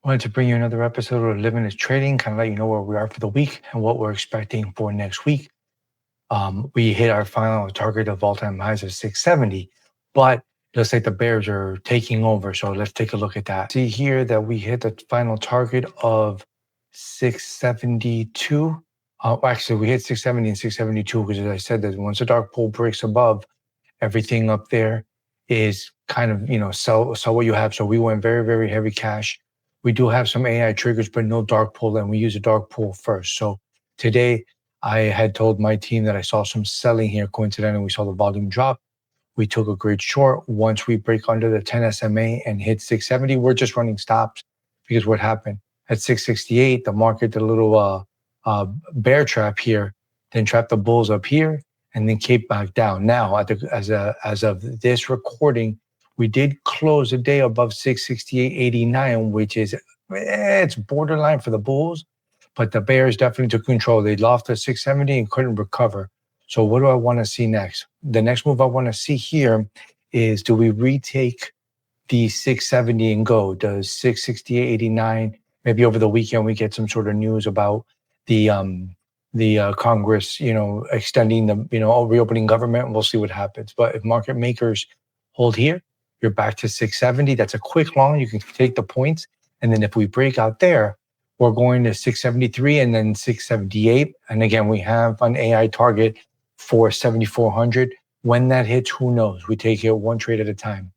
Wanted to bring you another episode of Limited Trading, kind of let you know where we are for the week and what we're expecting for next week. We hit our final target of all-time highs of 670, but it looks like the bears are taking over. So let's take a look at that. See here that we hit the final target of 672. Actually, we hit 670 and 672 because, as I said, that once the dark pool breaks above, everything up there is kind of, sell what you have. So we went very, very heavy cash. We do have some AI triggers, but no dark pool, and we use a dark pool first. So today I had told my team that I saw some selling here. Coincidentally, we saw the volume drop. We took a great short. Once we break under the 10 SMA and hit 670, we're just running stops because what happened at 668, the market did a little bear trap here, then trapped the bulls up here, and then came back down. Now, as of this recording, we did close the day above 668.89, which is it's borderline for the bulls, but the bears definitely took control. They lost to 670 and couldn't recover. So what do I want to see next? The next move I want to see here is, do we retake the 670 and go? Does 668.89, maybe over the weekend we get some sort of news about the Congress, extending the, reopening government. We'll see what happens. But if market makers hold here, you're back to 670. That's a quick long. You can take the points. And then if we break out there, we're going to 673 and then 678. And again, we have an AI target for 7,400. When that hits, who knows? We take it one trade at a time.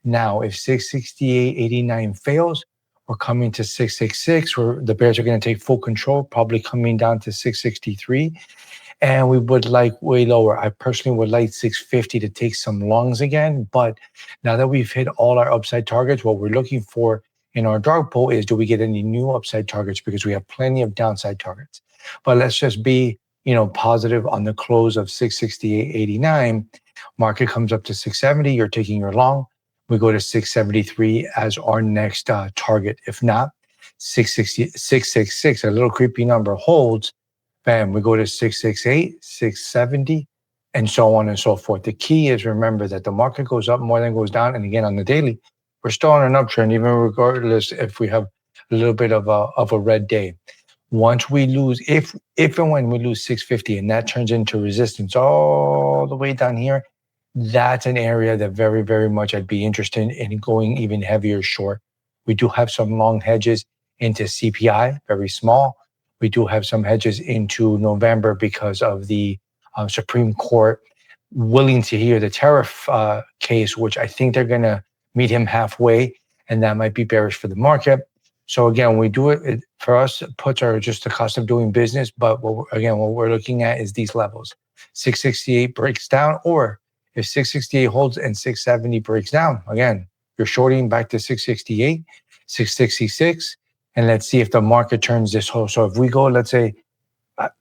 Now, if 668.89 fails, we're coming to 666, where the bears are going to take full control, probably coming down to 663. And we would like way lower. I personally would like 650 to take some longs again. But now that we've hit all our upside targets, what we're looking for in our dark pool is, do we get any new upside targets? Because we have plenty of downside targets. But let's just be, positive on the close of 668.89. Market comes up to 670. You're taking your long. We go to 673 as our next target. If not, 666, a little creepy number, holds. Bam, we go to 668, 670, and so on and so forth. The key is, remember that the market goes up more than goes down. And again, on the daily, we're still on an uptrend, even regardless if we have a little bit of a red day. Once we lose, if and when we lose 650 and that turns into resistance all the way down here, that's an area that very, very much I'd be interested in going even heavier short. We do have some long hedges into CPI, very small. We do have some hedges into November because of the Supreme Court willing to hear the tariff case, which I think they're going to meet him halfway, and that might be bearish for the market. So again, we do it for us, puts are just the cost of doing business. But what we're looking at is these levels. 668 breaks down, or if 668 holds and 670 breaks down, again, you're shorting back to 668, 666, and let's see if the market turns this whole. So if we go, let's say,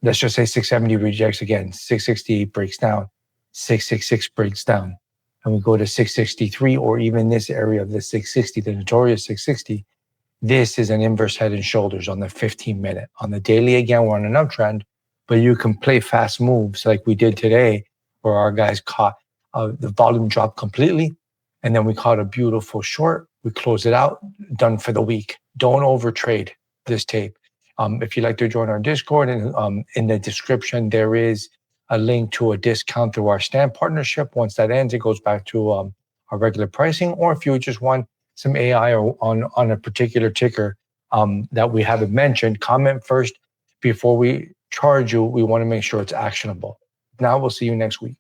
let's just say 670 rejects again, 668 breaks down, 666 breaks down, and we go to 663, or even this area of the 660, the notorious 660, this is an inverse head and shoulders on the 15-minute. On the daily, again, we're on an uptrend, but you can play fast moves like we did today, where our guys caught the volume drop completely, and then we caught a beautiful short. We close it out, done for the week. Don't overtrade this tape. If you'd like to join our Discord, and in the description, there is a link to a discount through our Stand partnership. Once that ends, it goes back to our regular pricing. Or if you just want some AI or on a particular ticker that we haven't mentioned, comment first before we charge you. We want to make sure it's actionable. Now we'll see you next week.